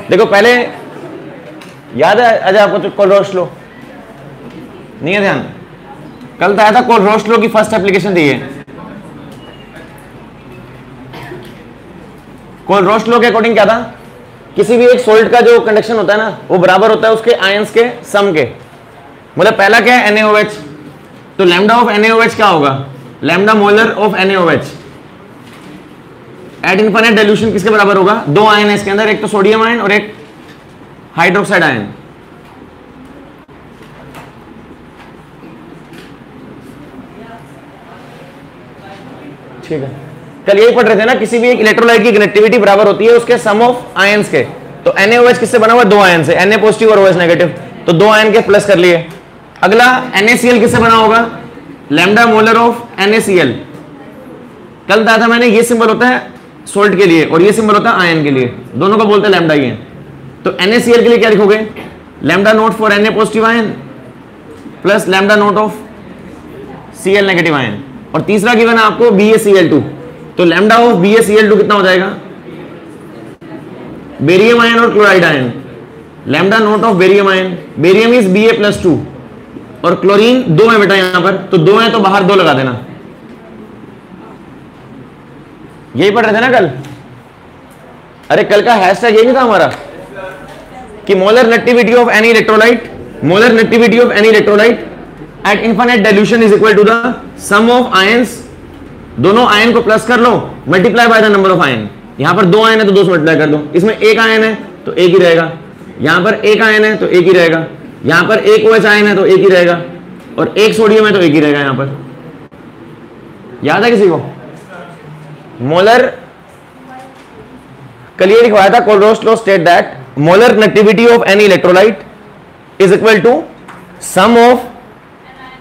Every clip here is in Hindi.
देखो पहले याद है अजय आपको तो कोलरोश लो नहीं है ध्यान, कल तो आया था कोलरोश लो की फर्स्ट एप्लीकेशन दी है। कोलरोश लो के अकॉर्डिंग क्या था, किसी भी एक सॉलिड का जो कंडक्शन होता है ना वो बराबर होता है उसके आयंस के सम के। मतलब पहला क्या है NaOH, तो लैम्डा ऑफ NaOH क्या होगा, lambda molar of NaOH at infinite dilution किसके बराबर होगा, दो आयन है इसके अंदर, एक तो सोडियम आयन और एक हाइड्रोक्साइड आयन। ठीक है, कल यही पढ़ रहे थे ना, किसी भी एक इलेक्ट्रोलाइट की कनेक्टिविटी बराबर होती है उसके सम ऑफ आयंस के। तो NaOH किससे बना हुआ है, दो आयन से, Na पॉजिटिव और OH नेगेटिव, तो दो आयन के प्लस कर लिए। अगला NaCl किससे बना होगा, लैम्डा मोलर ऑफ NaCl। कल बताया था मैंने, ये सिंबल होता है सोल्ट के लिए और ये सिंबल होता है आयन के लिए, दोनों को बोलते हैं लैम्डा ही है। तो NaCl के लिए क्या लिखोगे, lambda note for Na positive ion plus lambda naught of Cl negative ion. और तीसरा गिवन है आपको BaCl2, तो लैम्डा ऑफ BaCl2 कितना हो जाएगा, बेरियम आयन और chloride ion, lambda naught of barium ion, barium is Ba+2 और क्लोरीन 2 है बेटा यहां पर, तो 2 है तो बाहर 2 लगा देना। यही पढ़ रहे थे ना कल, अरे कल का हैशटैग यही नहीं था हमारा कि molar negativity of any electrolyte, molar negativity of any electrolyte at infinite dilution is equal to the sum of ions, दोनों आयन को प्लस कर लो multiply by the number of ion. यहां पर 2 आयन है तो 2 से मल्टीप्लाई कर दो, इसमें एक आयन है तो एक ही रहेगा, यहां पर एक आयन है तो एक ही रहेगा, यहां पर एक OH आयन है तो एक ही रहेगा, और एक सोडियम है तो एक ही रहेगा। यहां पर याद है किसी को, मोलर कल ये लिखवाया था, Kohlrausch law state that molar conductivity of any electrolyte is equal to sum of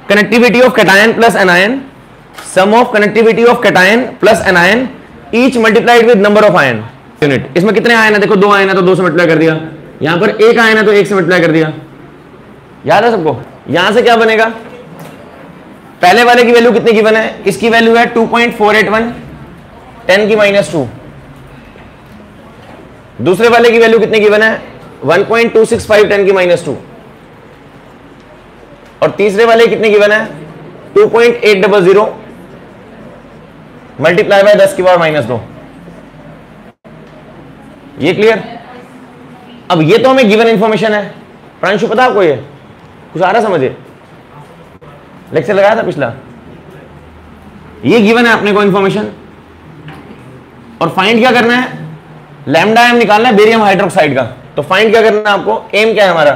conductivity of cation plus anion, sum of conductivity of cation plus anion each multiplied with number of ion unit. इसमें कितने आयन है, देखो 2 आयन है तो 2 से मल्टीप्लाई कर दिया, यहां पर एक आयन है तो 1 से मल्टीप्लाई कर दिया। याद है सबको, यहां से क्या बनेगा, पहले वाले की वैल्यू कितनी गिवन है, इसकी वैल्यू है 2.481 10 की -2, दूसरे वाले की वैल्यू कितनी गिवन है 1.265 10 की -2, और तीसरे वाले कितनी गिवन है 2.800 मल्टीप्लाई बाय 10 की पावर -2। ये क्लियर। अब ये तो हमें गिवन इंफॉर्मेशन है, प्रांशु पता आपको ये कुछ आ रहा समझे, लेक्चर लगाया था पिछला, ये गिवन है अपने को इंफॉर्मेशन, और फाइंड क्या करना है, लैम्डा एम निकालना है बेरियम हाइड्रोक्साइड का। तो फाइंड क्या करना है आपको, एम क्या है हमारा,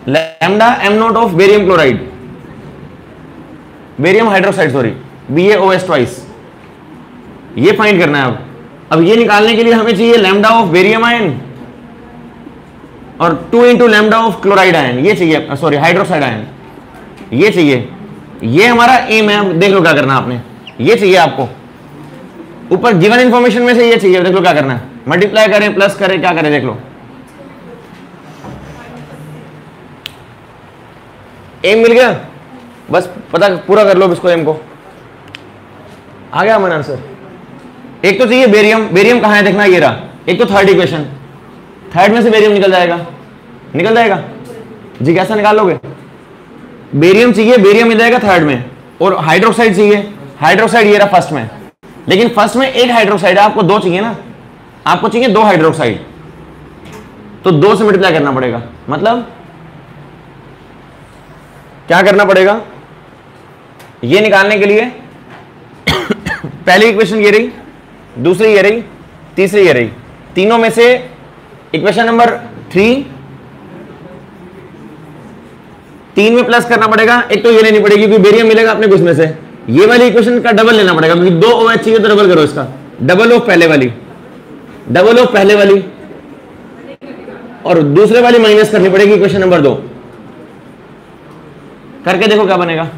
lambda M nought of barium chloride, barium hydroxide sorry BaOH twice, ये फाइंड करना है। अब ये निकालने के लिए हमें चाहिए लैम्डा ऑफ बेरियम आयन और 2 into lambda of chloride ion, ये चाहिए, सॉरी हाइड्रोक्साइड आयन, ये चाहिए। ये हमारा एम है। अब देख लो क्या करना आपने, ये चाहिए आपको, ऊपर गिवन इंफॉर्मेशन में से ये चाहिए, देख लो क्या करना है, मल्टीप्लाई करें प्लस करें क्या करें, देख लो। एम मिल गया, बस पता पूरा कर लो इसको, एम को आ गया हमारा आंसर। एक तो चाहिए बेरियम, बेरियम कहां है देखना, ये रहा, एक तो थर्ड इक्वेशन, थर्ड में से बेरियम निकल जाएगा, निकल जाएगा जी, कैसा निकाल लोगे, बेरियम चाहिए, बेरियम मिल जाएगा थर्ड में, और हाइड्रोक्साइड चाहिए, हाइड्रोक्साइड ये रहा फर्स्ट में, लेकिन फर्स्ट में एक हाइड्रोक्साइड है, आपको 2 चाहिए ना, आपको चाहिए 2 हाइड्रोक्साइड, तो 2 से मल्टीप्लाई करना पड़ेगा। मतलब क्या करना पड़ेगा, ये निकालने के लिए पहली इक्वेशन ये रही, दूसरी ये रही, तीसरी ये रही, तीनों में से इक्वेशन नंबर 3 में प्लस करना पड़ेगा, एक तो ये लेनी पड़ेगी क्योंकि बेरियम मिलेगा अपने को इसमें से, ये वाली इक्वेशन का डबल लेना पड़ेगा क्योंकि 2 OH चाहिए तो डबल करो इसका, डबल ऑफ पहले वाली, डबल ऑफ पहले वाली और दूसरे वाली माइनस करनी पड़ेगी इक्वेशन नंबर 2। करके देखो क्या बनेगा।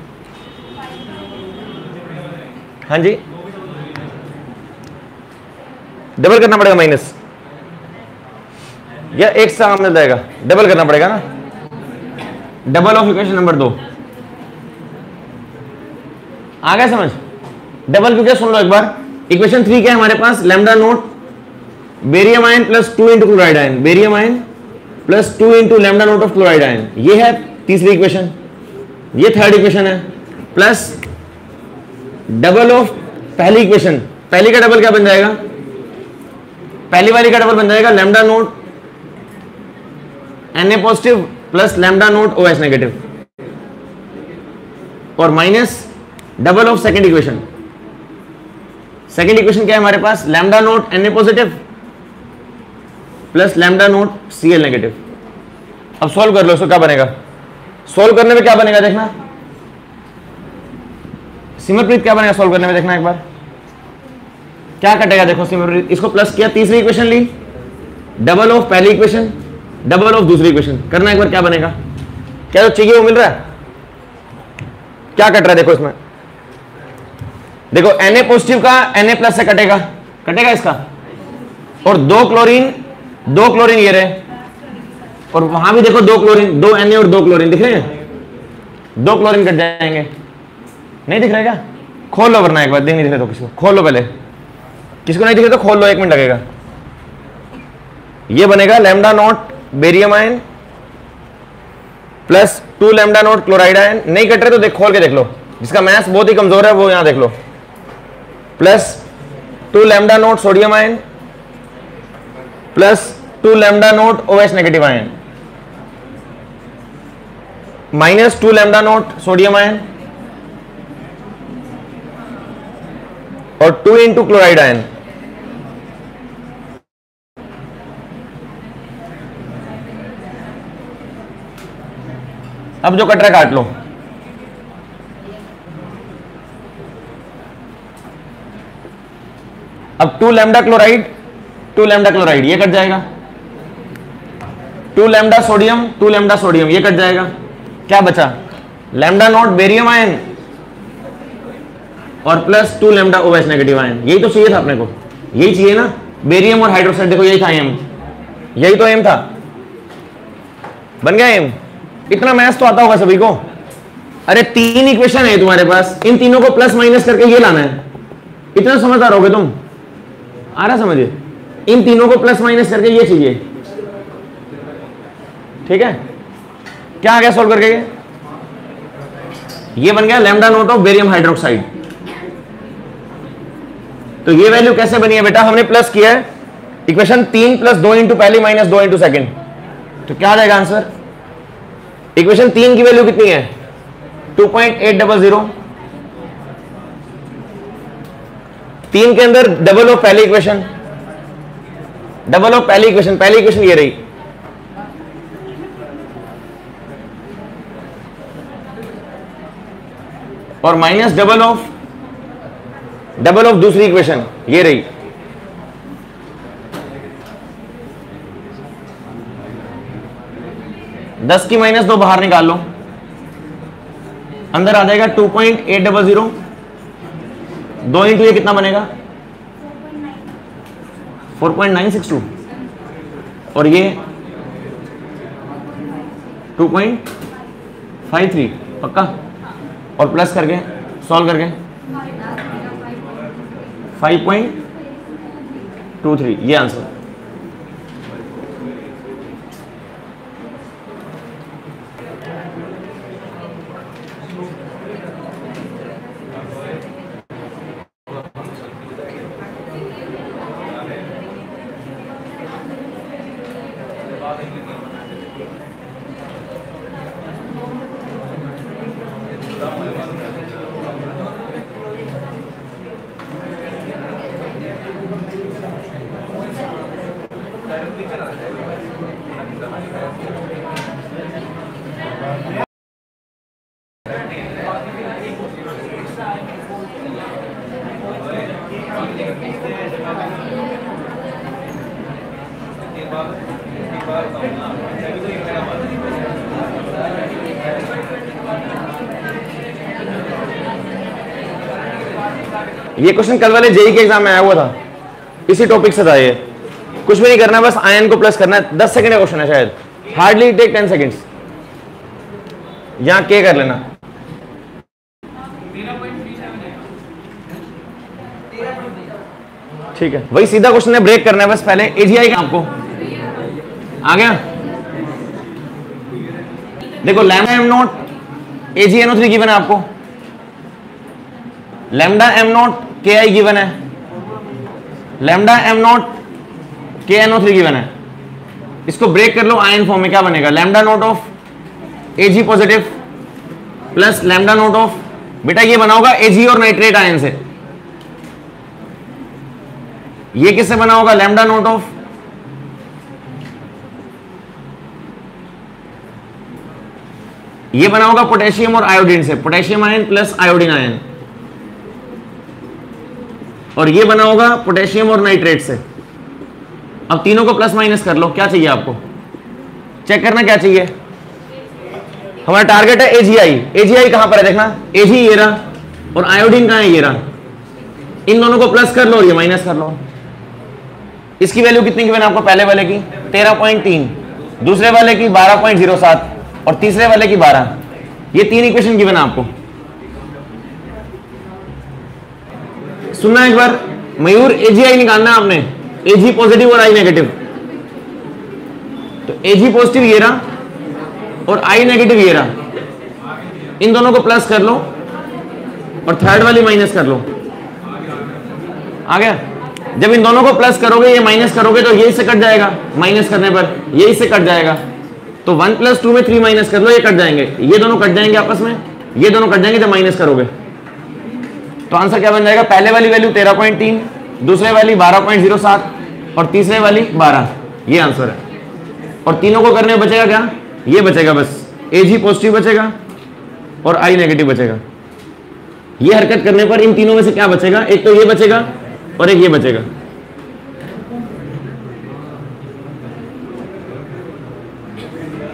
हाँ जी, डबल करना पड़ेगा माइनस, या एक साथ मिल जाएगा, डबल करना पड़ेगा ना, डबल ऑफ इक्वेशन नंबर 2। आ गया समझ? डबल क्योंकि सुन लो एक बार, इक्वेशन 3 क्या है हमारे पास, lambda naught barium ion plus 2 into chloride ion, barium ion plus 2 into lambda naught of chloride ion, ये है तीसरी इक्वेशन, ये थर्ड इक्वेशन है, प्लस डबल ऑफ पहली इक्वेशन, पहली का डबल क्या बन जाएगा, पहली वाली का डबल बन जाएगा lambda naught Na positive plus lambda naught OH negative, और minus double of second equation. Second equation क्या है हमारे पास, lambda naught Na positive plus lambda naught Cl negative. अब सॉल्व कर लो, इसको क्या बनेगा, सॉल्व करने में क्या बनेगा देखना, सिमरप्रीत क्या बनेगा सॉल्व करने में देखना एक बार, क्या कटेगा देखो सिमरप्रीत, इसको प्लस किया, तीसरी इक्वेशन ली, डबल ऑफ पहली इक्वेशन, डबल ऑफ दूसरी इक्वेशन, करना एक बार क्या बनेगा, क्या जो चाहिए वो मिल रहा है, क्या कट रहा है देखो इसमें, देखो Na पॉजिटिव का Na प्लस से कटेगा, कटेगा इसका, और दो क्लोरीन ये रहे, और वहां भी देखो 2 क्लोरीन, 2 Na और 2 क्लोरीन दिख रहे हैं, 2 क्लोरीन कट जाएंगे, नहीं दिख रहा है क्या, खोल लो वरना एक बार, नहीं दिख रहे तो किसी को खोल लो, पहले किसी को नहीं दिख रहे तो खोल लो, 1 मिनट लगेगा। ये बनेगा lambda not barium ion plus 2 lambda not chloride ion, नहीं कट रहे तो देख खोल के देख लो, जिसका मैथ बहुत ही कमजोर है वो यहां देख लो, plus 2 lambda naught sodium ion plus 2 lambda naught OH negative ion, minus 2 lambda naught sodium ion और 2 इंटू क्लोराइड आयन। अब जो कट रहा है काट लो, अब 2 लैम्डा क्लोराइड, 2 लैम्डा क्लोराइड ये कट जाएगा, 2 लैम्डा सोडियम, 2 लैम्डा सोडियम ये कट जाएगा, क्या बचा लैम्डा नॉट बेरियम आयन और plus 2 lambda OH negative ion, यही तो चाहिए था अपने को, यही चाहिए ना, बेरियम और हाइड्रोक्साइड, देखो यही था एम, यही तो एम था, बन गया एम। इतना मैथ्स तो आता होगा सभी को, अरे 3 इक्वेशन है तुम्हारे पास, इन तीनों को प्लस माइनस करके ये लाना है, इतना समझदार होगे तुम, आ रहा समझिए, इन तीनों को प्लस माइनस करके ये चाहिए, ठीक है, क्या आ गया सॉल्व करके, ये बन गया lambda naught of barium hydroxide. तो ये वैल्यू कैसे बनी है बेटा, हमने प्लस किया है इक्वेशन 3 प्लस 2 इंटू पहली माइनस 2 इंटू सेकेंड, तो क्या आ जाएगा आंसर, इक्वेशन 3 की वैल्यू कितनी है 2.800, 3 के अंदर डबल ऑफ पहली इक्वेशन, डबल ऑफ पहली इक्वेशन, पहली इक्वेशन ये रही, और माइनस डबल ऑफ दूसरी इक्वेशन ये रही, दस की माइनस 2 बाहर निकाल लो, अंदर आ जाएगा 2.800, 2 इंटू ये कितना बनेगा 4.962 और ये 2.53 पक्का, और प्लस करके सॉल्व करके 5.23 ये आंसर। ये क्वेश्चन कल वाले जेई के एग्जाम में आया हुआ था, इसी टॉपिक से था ये। कुछ भी नहीं करना, बस आयन को प्लस करना है। 10 सेकंड का क्वेश्चन है शायद, हार्डली टेक 10 सेकंड्स। यहां के कर लेना। ठीक है, वही सीधा क्वेश्चन है, ब्रेक करना है बस। पहले एजीआई का आपको आ गया। देखो lambda M not AgNO3 given है आपको, lambda M naught KI given है, lambda M naught KNO3 given है। इसको ब्रेक कर लो आयन फॉर्म में, क्या बनेगा? Lambda naught of Ag positive plus lambda naught of, बेटा ये बना होगा Ag और नाइट्रेट आयन से। ये किससे बना होगा? लैम्डा नॉट ऑफ ये बना होगा पोटेशियम और आयोडीन से, potassium ion plus iodine ion. और ये बना होगा पोटेशियम और नाइट्रेट से। अब तीनों को प्लस माइनस कर लो, क्या चाहिए आपको? चेक करना क्या चाहिए। हमारा टारगेट है AgI। AgI कहां पर है देखना, Ag ये रहा और आयोडीन कहां है? ये रहा। इन दोनों को प्लस कर लो और ये माइनस कर लो। इसकी वैल्यू कितनी गिवन है आपको? पहले वाले की 13.3, दूसरे वाले की 12.07 और तीसरे वाले की 12। ये 3 इक्वेशन गिवन है आपको। सुनना एक बार, मयूर AgI निकालना है आपने, Ag पॉजिटिव और I नेगेटिव। तो Ag पॉजिटिव ये रहा और I नेगेटिव ये रहा। इन दोनों को प्लस कर लो और थर्ड वाली माइनस कर लो। आ गया? जब इन दोनों को प्लस करोगे, ये माइनस करोगे तो ये इससे कट जाएगा, माइनस करने पर ये इससे कट जाएगा। तो 1 + 2 में 3 माइनस कर लो, ये कट जाएंगे, ये दोनों कट जाएंगे आपस में, ये दोनों कट जाएंगे जब माइनस करोगे। तो आंसर क्या बन जाएगा? पहले वाली वैल्यू 13.3, दूसरे वाली 12.07 और तीसरे वाली 12। ये आंसर है। और तीनों को करने में बचेगा क्या? ये बचेगा बस, Ag पॉजिटिव बचेगा और I नेगेटिव बचेगा। ये हरकत करने पर इन तीनों में से क्या बचेगा? एक तो ये बचेगा और एक ये बचेगा।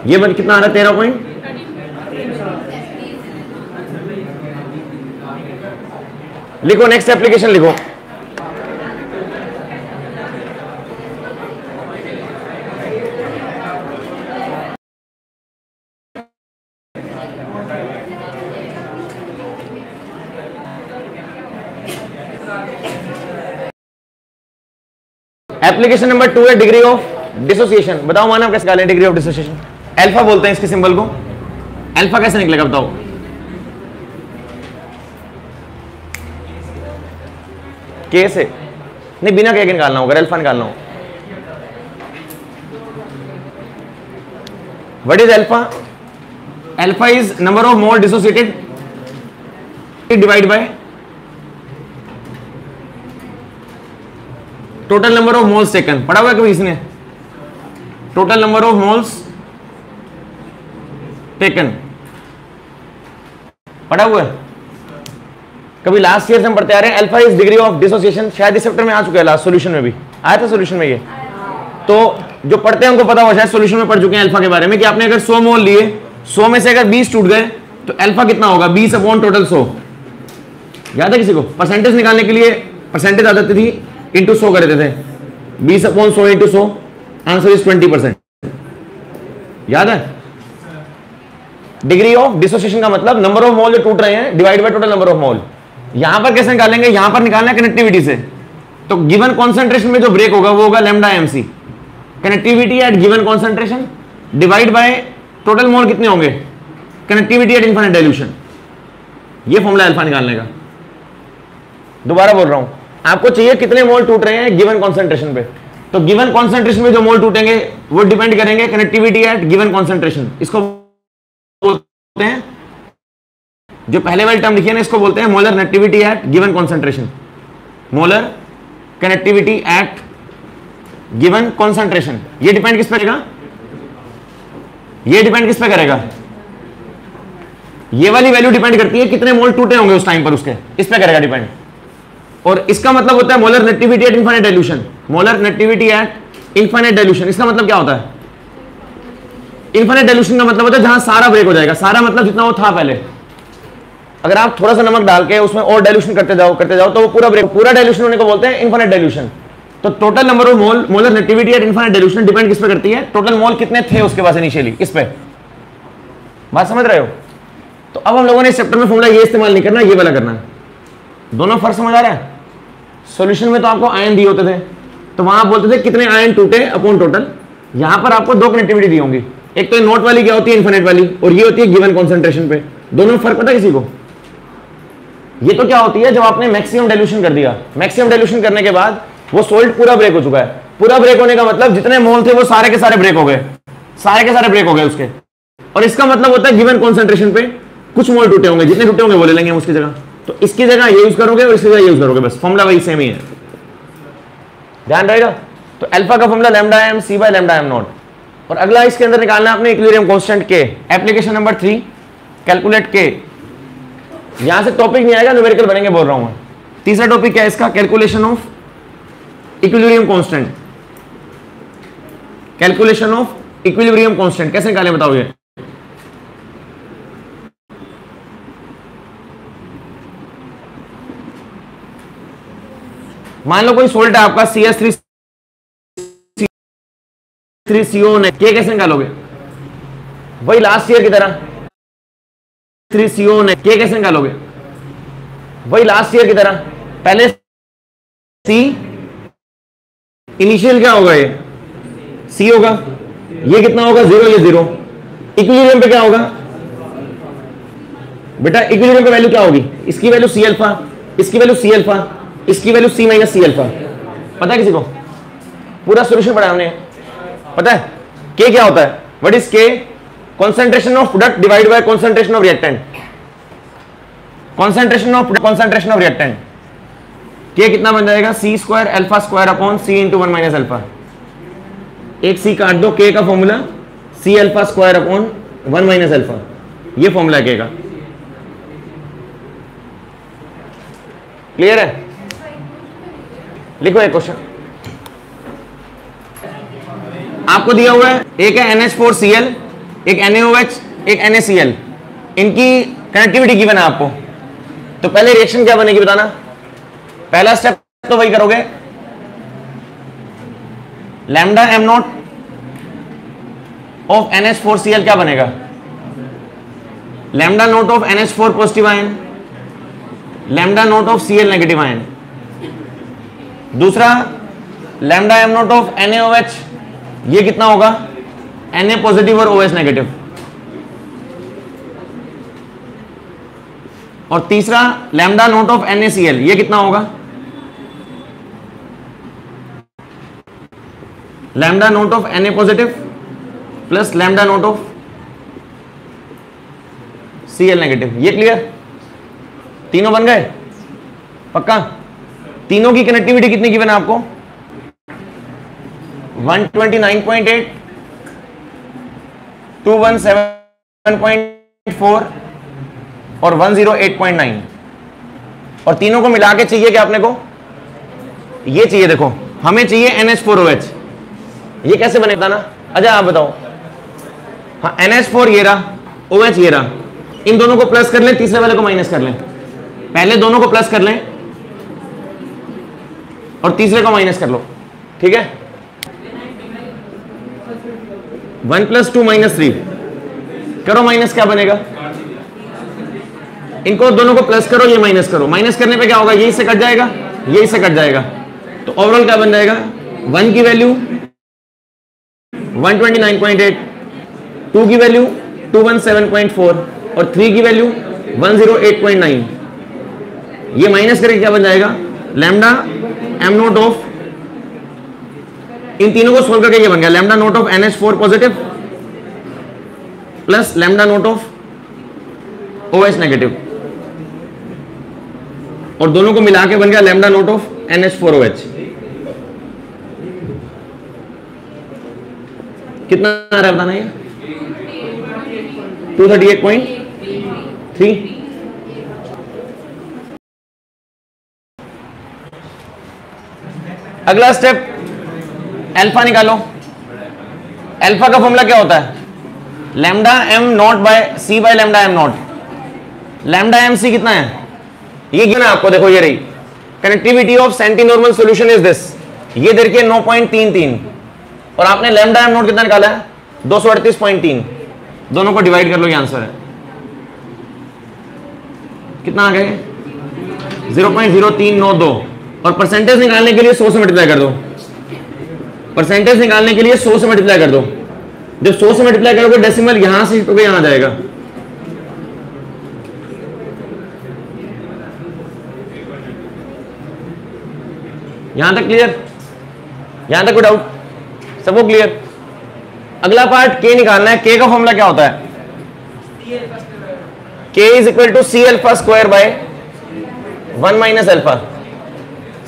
ये बन कितना आ रहा है? 13 पॉइंट। लिखो नेक्स्ट एप्लीकेशन लिखो। एप्लीकेशन नंबर 2 है डिग्री ऑफ डिसोसिएशन। बताओ माना कैसे निकालें डिग्री ऑफ डिसोसिएशन? अल्फा बोलते हैं इसके सिंबल को। अल्फा कैसे निकलेगा बताओ? के से नहीं, बिना के निकालना होगा, अल्फा निकालना होगा। What is alpha? Alpha is number of mole dissociated divide by total number of moles taken. पढ़ा हुआ है कभी इसने? Total number of moles taken पढ़ा हुआ है कभी? लास्ट ईयर से हम पढ़ते आ रहे हैं। Alpha is degree of dissociation, शायद इस चैप्टर में आ चुका है, लास्ट सॉल्यूशन में भी आया था। सॉल्यूशन में ये तो जो पढ़ते हैं उनको पता हुआ, शायद सॉल्यूशन में पढ़ चुके हैं अल्फा के बारे में, कि आपने अगर 100 मोल लिए, 100 में से अगर 20 टूट गए तो अल्फा कितना होगा? 20 अपॉन टोटल 100। याद है किसी को? परसेंटेज निकालने के लिए परसेंटेज आ जाती थी, इंटू 100 कर देते थे। 20 अपॉन 100 इंटू 100, आंसर इज 20%। याद है? डिग्री ऑफ डिसोसिएशन का मतलब नंबर ऑफ मोल जो टूट रहे हैं divide by total number of mole. यहां पर कैसे निकालेंगे? यहां पर निकालना है कनेक्टिविटी से। तो गिवन कॉन्सेंट्रेशन में जो ब्रेक होगा वो होगा lambda MC। Connectivity at given concentration divide by total mole कितने होंगे? Connectivity at infinite dilution. ये फॉर्मूला अल्फा निकालने का। दोबारा बोल रहा हूं, आपको चाहिए कितने मोल टूट रहे हैं गिवन कॉन्सेंट्रेशन पे। तो गिवन कॉन्सेंट्रेशन में जो मोल टूटेंगे वो डिपेंड करेंगे कनेक्टिविटी एट गिवन कॉन्सेंट्रेशन। इसको बोलते हैं, जो पहले वाली टर्म लिखी है ना, इसको बोलते हैं molar connectivity at given concentration. Molar connectivity at given concentration. ये डिपेंड किस पे करेगा? ये डिपेंड किस पे करेगा? ये वाली वैल्यू डिपेंड करती है कितने मोल टूटे होंगे उस टाइम पर, उसके इस पे करेगा डिपेंड। और इसका मतलब होता है molar connectivity at infinite dilution. Molar connectivity at infinite dilution, इसका मतलब क्या होता है? इनफाइनाइट डाइल्यूशन का मतलब होता है जहां सारा ब्रेक हो जाएगा। सारा मतलब जितना वो था पहले, अगर आप थोड़ा सा नमक डाल के उसमें और डाइल्यूशन करते जाओ तो वो पूरा डाइल्यूशन होने को बोलते हैं इनफाइनाइट डाइल्यूशन। तो total number of molar negativity eight infinite dilution depend किस पे करती है, टोटल मोल कितने थे उसके पास इनिशियली, इस पे। बात समझ रहे हो? तो अब हम लोगों ने इस चैप्टर में फॉर्मूला ये इस्तेमाल नहीं करना, ये वाला करना है। दोनों फर्क समझ आ रहा है? सॉल्यूशन में तो आपको आयन दिए होते थे, तो वहां आप बोलते थे कितने आयन टूटे अपॉन टोटल। यहां पर आपको दो कनेक्टिविटी दी होंगी, एक तो नोट वाली क्या होती है इनफाइनाइट वाली, और ये होती है गिवन कॉन्सेंट्रेशन पे। दोनों में फर्क पता है किसी को? ये तो क्या होती है जब आपने मैक्सिमम डाइल्यूशन कर दिया, मैक्सिमम डाइल्यूशन करने के बाद वो सॉल्ट पूरा ब्रेक हो चुका है। पूरा ब्रेक होने का मतलब जितने मोल थे वो सारे के सारे ब्रेक हो गए, सारे के सारे ब्रेक हो गए उसके। और इसका मतलब होता है गिवन कॉन्सेंट्रेशन पे कुछ मोल टूटे होंगे, जितने टूटे होंगे वो ले लेंगे हम उसकी जगह। तो इसकी जगह ये यूज करोगे और इसकी जगह ये यूज करोगे, बस फॉर्मूला वही सेम ही है, ध्यान रहेगा। तो अल्फा का formula lambda M C by lambda M nought. और अगला इसके अंदर निकालना है आपने इक्विलिब्रियम कांस्टेंट के। एप्लीकेशन नंबर 3 कैलकुलेट के। यहां से टॉपिक नहीं आएगा, न्यूमेरिकल बनेंगे बोल रहा हूं मैं। तीसरा टॉपिक क्या है इसका? Calculation of equilibrium constant. Calculation of equilibrium constant कैसे निकालें बताओ? ये मान लो कोई सोल्ट है आपका CH3CO ने, के कैसे निकालोगे? वही लास्ट ईयर की तरह 3CO ने, के कैसे निकालोगे? वही लास्ट ईयर की तरह, पहले सी इनिशियल क्या होगा, ये सी होगा, ये कितना होगा 0, ये 0। इक्विलिब्रियम पे क्या होगा बेटा? इक्विलिब्रियम पे वैल्यू क्या होगी? इसकी वैल्यू सी अल्फा, इसकी वैल्यू सी अल्फा, इसकी value C minus C alpha. पता है किसी को? पूरा सॉल्यूशन पढ़ा हमने, पता है के क्या होता है? What is K? concentration of product divide by concentration of reactant. concentration of reactant के कितना बन जाएगा? C square alpha square upon C into 1 minus alpha. एक सी काट दो, के का formula C alpha square upon 1 minus alpha, ये फॉर्मूला के का। क्लियर है? लिखो एक क्वेश्चन आपको दिया हुआ है, एक है NH4Cl, एक NaOH, एक NaCl। इनकी कनेक्टिविटी गिवन है आपको। तो पहले रिएक्शन क्या बनेगी बताना? पहला स्टेप तो वही करोगे, lambda M naught of NH4Cl क्या बनेगा? Lambda naught of NH4 positive ion, lambda naught of Cl negative ion. दूसरा lambda M naught of NaOH, ये कितना होगा? Na पॉजिटिव और OH नेगेटिव। और तीसरा लैम्डा नॉट ऑफ NaCl, ये कितना होगा? Lambda naught of Na positive plus lambda naught of Cl negative. ये क्लियर? तीनों बन गए पक्का? तीनों की कनेक्टिविटी कितनी गिवन है आपको? 129.8, 217.4 और 108.9। और तीनों को मिला के चाहिए क्या अपने को? ये चाहिए, देखो हमें चाहिए NH4OH। ये कैसे बने बताना? अच्छा आप बताओ। हाँ NH4 ये रहा, OH ये रहा, इन दोनों को प्लस कर लें, तीसरे वाले को माइनस कर लें। पहले दोनों को प्लस कर लें और तीसरे को माइनस कर लो, ठीक है? 1 + 2 - 3 करो, माइनस क्या बनेगा? इनको दोनों को प्लस करो, ये माइनस करो। माइनस करने पे क्या होगा? यही से कट जाएगा, यही से कट जाएगा। तो ओवरऑल क्या बन जाएगा? 1 की वैल्यू 129.8, 2 की वैल्यू 217.4 और 3 की वैल्यू 108.9। ये माइनस करके क्या बन जाएगा? लैम्डा एम नॉट ऑफ, इन तीनों को सोल्व करके ये बन गया lambda naught of NH4 positive plus lambda naught of OH negative, और दोनों को मिला के बन गया लैम्डा नॉट ऑफ NH4OH। कितना आ रहा है बताना? ये 238.3। अगला स्टेप अल्फा निकालो। अल्फा का फॉर्मूला क्या होता है? Lambda M nought by C by lambda M nought. Lambda M C कितना है, ये गिना आपको, देखो ये रही connectivity of centi normal solution is this, ये देखिए 9.33 और आपने लैम्डा एम नोट कितना निकाला है 238.3, दोनों को डिवाइड कर लो, ये आंसर है कितना आ गए 0.0392 और परसेंटेज निकालने के लिए 100 से मल्टीप्लाई कर दो, परसेंटेज निकालने के लिए 100 से मल्टीप्लाई कर दो, जब 100 से मल्टीप्लाई करोगे डेसिमल यहां से तो यहां आ जाएगा, यहां तक क्लियर, यहां तक कोई डाउट, सबको क्लियर। अगला पार्ट के निकालना है, के का फॉर्मूला क्या होता है, K is equal to C alpha square by 1 minus alpha,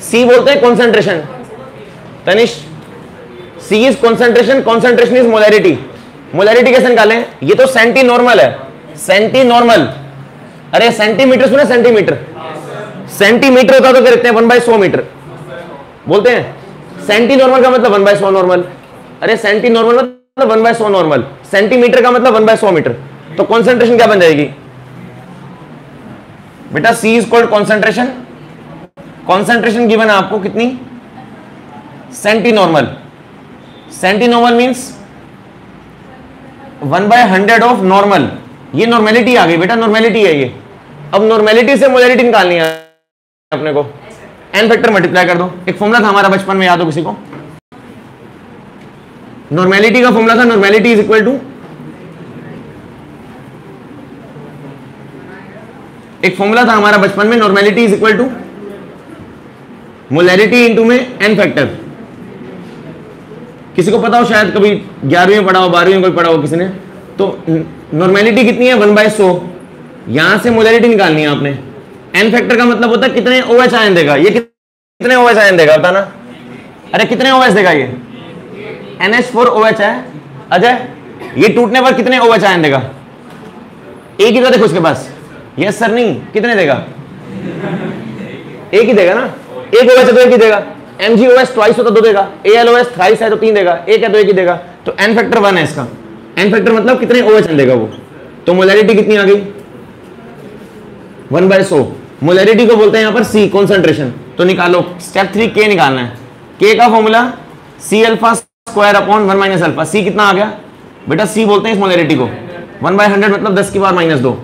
C बोलते हैं concentration, Tanish C is concentration, concentration is molarity, molarity कैसे निकालें, ये तो सेंटी नॉर्मल है, सेंटी नॉर्मल, अरे सेंटीमीटर सुना, सेंटीमीटर, सेंटीमीटर होता तो कहते हैं 1/100 मीटर बोलते हैं, सेंटी नॉर्मल का मतलब 1/100 नॉर्मल, अरे सेंटी नॉर्मल मतलब 1/100 नॉर्मल, सेंटीमीटर का मतलब 1/100 मीटर, तो कॉन्सेंट्रेशन क्या बन जाएगी बेटा, C is called concentration, concentration given है आपको कितनी, centi normal, centi normal means 1/100 of normal, ये नॉर्मेलिटी आ गई बेटा, नॉर्मेलिटी है ये, अब नॉर्मेलिटी से मोलैरिटी निकालनी है अपने को, एन फैक्टर मल्टीप्लाई कर दो, एक फॉर्मूला था हमारा बचपन में, याद हो किसी को, नॉर्मेलिटी का फॉर्मूला था, नॉर्मेलिटी इज इक्वल टू, एक फॉर्मूला था हमारा बचपन में, normality is equal to molarity into में एन फैक्टर, किसी को पता हो शायद, कभी 11वीं में पढ़ा हो, 12वीं में कोई पढ़ा हो किसी ने, तो नॉर्मेलिटी कितनी है 1/100, यहां से मोलैरिटी निकालनी है आपने, एन फैक्टर का मतलब होता है कितने OH आयन देगा, ये कितने OH आयन देगा बताना, अरे कितने OH देगा, ये NH4OH है अजय, ये टूटने पर कितने OH आयन देगा, एक ही तो देखो उसके पास, यस सर नहीं, कितने देगा, एक ही देगा ना, एक OH है तो एक ही देगा, MgOH ट्वाइस होता 2 देगा, AlOH थ्राइस है तो 3 देगा, एक है तो एक ही देगा, तो एन फैक्टर 1 है इसका, एन फैक्टर मतलब कितने OH आयन देगा वो, तो मोलैरिटी कितनी आ गई 1/100, मोलैरिटी को बोलते हैं यहां पर C कॉन्सेंट्रेशन, तो निकालो स्टेप 3 K निकालना है, K का formula C alpha square upon 1 minus alpha, C कितना आ गया बेटा, C बोलते हैं इस मोलैरिटी को, 1/100 मतलब 10 की पावर -2,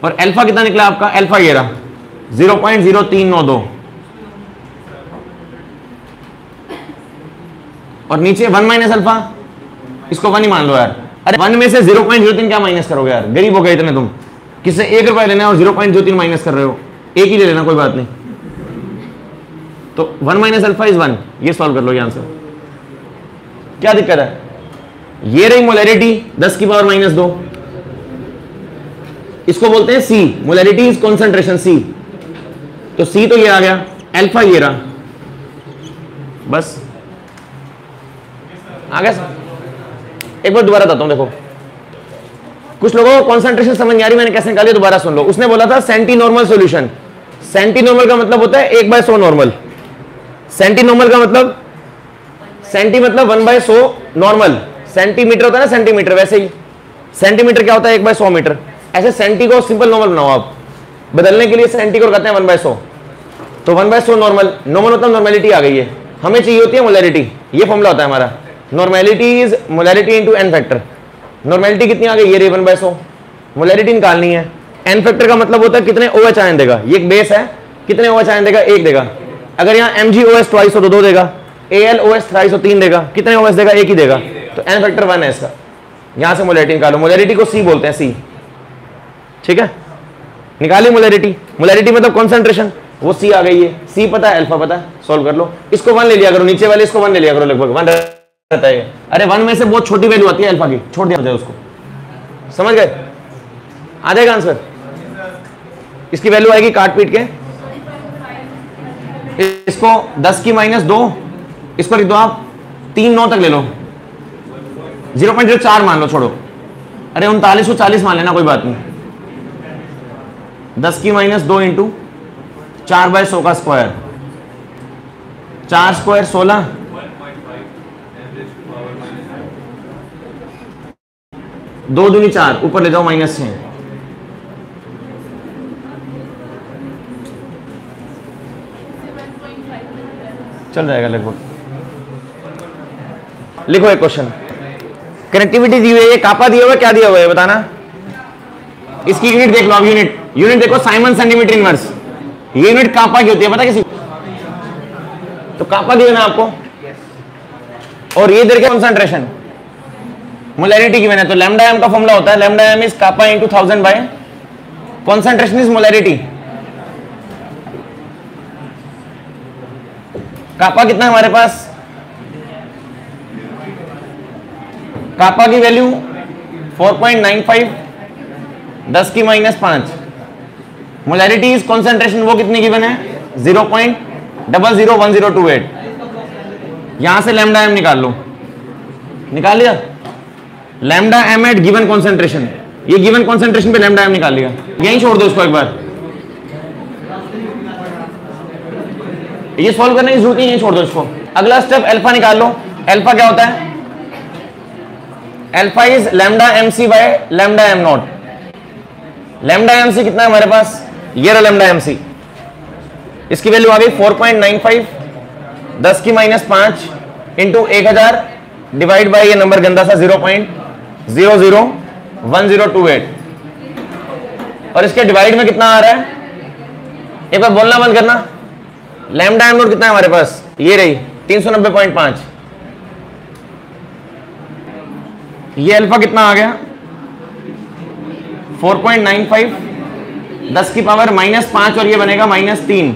और अल्फा कितना निकला आपका, अल्फा ये रहा 0.0392, और नीचे 1 माइनस अल्फा, इसको 1 ही मान लो यार, अरे 1 में से 0.03 क्या माइनस करोगे यार, गरीब हो गए इतने तुम, किससे 1 रुपया लेना है और 0.03 माइनस कर रहे हो, एक ही ले लेना कोई बात नहीं, तो 1 माइनस अल्फा इज 1, ये सॉल्व कर लो ये आंसर, क्या दिक्कत है, ये रही मोलैरिटी 10 की पावर -2, इसको बोलते हैं C, molarity is concentration C, तो C तो ये आ गया, अल्फा ये रहा, बस आ गया। एक बार दोबारा बताता हूं, देखो कुछ लोगों को कॉन्सेंट्रेशन समझ नहीं आ रही, मैंने कैसे निकाली, दोबारा सुन लो, उसने बोला था centi normal solution, centi normal का मतलब होता है 1/100 नॉर्मल, सेंटी नॉर्मल का मतलब, सेंटी मतलब 1/100 नॉर्मल, सेंटीमीटर होता है ना सेंटीमीटर, वैसे ही सेंटीमीटर क्या होता है 1/100 मीटर, ऐसे सेंटी को सिंपल नॉर्मल बनाओ आप, बदलने के लिए सेंटी को कहते हैं 1/100, तो 1/100 नॉर्मल, नॉर्मल मतलब नॉर्मेलिटी आ गई है, हमें चाहिए होती है मोलैरिटी, ये फॉर्मूला होता है हमारा, normality is molarity into N factor, normality कितनी आ गई, ये 1/100, मोलैरिटी निकालनी है, एन फैक्टर का मतलब होता है कितने OH आयन देगा, ये एक बेस है, कितने OH आयन देगा, 1 देगा, अगर यहाँ MgOH ट्वाइस हो तो 2 देगा, AlOH थ्राइस हो 3 देगा, कितने OH देगा, 1 ही देगा, तो एन फैक्टर 1 है इसका, यहां से मोलैरिटी निकालो, मोलैरिटी को C बोलते हैं, C, ठीक है, निकाली मोलैरिटी, मोलैरिटी मतलब कॉन्सेंट्रेशन, वो C आ गई है, C पता है, अल्फा पता है, सॉल्व कर लो, इसको 1 ले लिया करो, नीचे वाले इसको 1 ले लिया करो, लगभग 1 रहता है, अरे 1 में से बहुत छोटी वैल्यू आती है अल्फा की, छोड़ दिया उसको, समझ गए, आ जाएगा आंसर, इसकी वैल्यू आएगी काट पीट के, इसको 10 की -2, इसको लिख दो आप 3/9 तक ले लो, 0.04 मान लो, छोड़ो, अरे 39 को 40 मान लेना, कोई बात नहीं, 10 की -2 इंटू 4/100 का स्क्वायर, 4 स्क्वायर 16, 2 दूनी 4, ऊपर ले जाओ -6, चल जाएगा लगभग। लिखो एक क्वेश्चन, कनेक्टिविटी दी हुई है, कापा दिया हुआ है, क्या दिया हुआ है बताना। इसकी यूनिट देख लो आप, यूनिट देखो साइमन सेंटीमीटर इनवर्स। ये यूनिट कापा की होती है, पता किसी तो कापा दिया ना आपको। और ये इधर क्या कंसंट्रेशन मोलैरिटी की मैंने, तो लैम्डा एम का फॉर्मूला होता है lambda M is kappa into 1000 by concentration is molarity. Kappa कितना है हमारे पास, कापा की वैल्यू 4.95 10 की -5। मोलैरिटी इज कंसंट्रेशन वो कितनी गिवन है 0.001028। यहां से लैम्डा एम निकाल लो, निकाल लिया lambda M at given concentration. ये गिवन कंसंट्रेशन पे लैम्डा एम निकाल लिया, यहीं छोड़ दो इसको एक बार, ये सॉल्व करने की जरूरत नहीं, यहीं छोड़ दो इसको। अगला स्टेप अल्फा निकाल लो। अल्फा क्या होता है, alpha is lambda M C by lambda M nought. Lambda M C कितना है हमारे पास, ये रहा लैम्डा एम सी, इसकी वैल्यू आ गई 4.95 10 की -5 इंटू 1000 डिवाइड बाय ये नंबर गंदा सा 0.001028। और इसके डिवाइड में कितना आ रहा है, एक बार बोलना बंद करना। लैम्डा एम नॉट कितना है हमारे पास, ये रही 390.5। ये अल्फा कितना आ गया 4.95 10 की पावर -5 और ये बनेगा -3,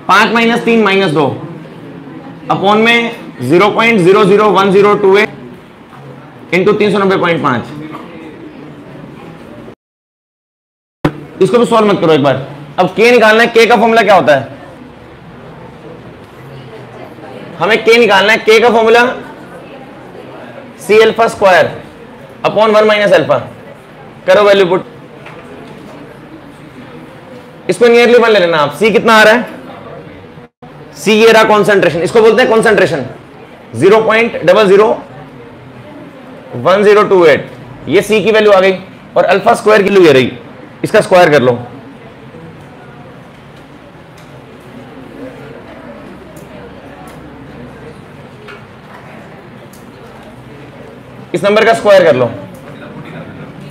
5 - 3 -2 अपॉन में 0.001028 इंटू 390.5। इसको भी सॉल्व मत करो एक बार। अब के निकालना है, के का फॉर्मूला क्या होता है, हमें के निकालना है। के का formula C alpha square upon 1 minus alpha. करो वैल्यू पुट, इसको नियरली 1 ले लेना आप। सी कितना आ रहा है, सी ये रहा कॉन्सेंट्रेशन, इसको बोलते हैं कॉन्सेंट्रेशन 0.001028। ये सी की वैल्यू आ गई और अल्फा स्क्वायर की वैल्यू ये रही, इसका स्क्वायर कर लो। इस नंबर का स्क्वायर कर लो,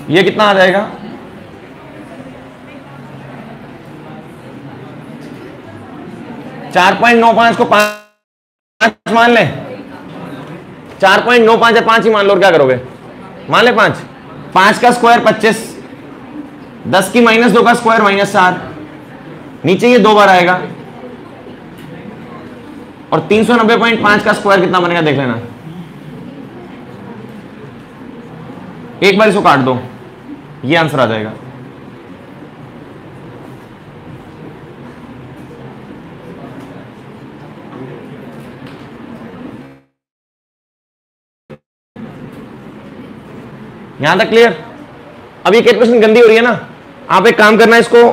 ये कितना आ जाएगा 4.95 को 5 मान ले, 4.95 या 5 ही मान लो, और क्या करोगे, मान ले 5। 5 का स्क्वायर 25, 10 की -2 का स्क्वायर -4, नीचे ये 2 बार आएगा। और 390.5 का स्क्वायर कितना बनेगा देख लेना, एक बार इसको काट दो, ये आंसर आ जाएगा। यहां तक क्लियर। अब ये कैलकुलेशन गंदी हो रही है ना, आप एक काम करना, इसको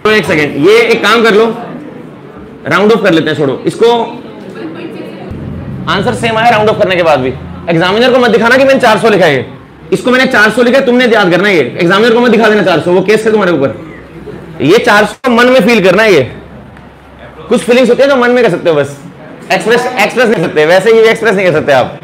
तो एक सेकेंड, ये एक काम कर लो, राउंड ऑफ कर लेते हैं, छोड़ो इसको। आंसर सेम आया राउंड ऑफ करने के बाद भी। एग्जामिनर को मत दिखाना कि मैंने 400 लिखा है, इसको मैंने 400 लिखा है, तुमने याद करना है। ये एग्जामिनर को मत दिखा देना 400, वो केस है तुम्हारे ऊपर। ये 400 मन में फील करना है। ये कुछ फीलिंग्स होती है जो मन में कर सकते हो, बस एक्सप्रेस नहीं कर सकते, वैसे ये एक्सप्रेस नहीं कर सकते आप।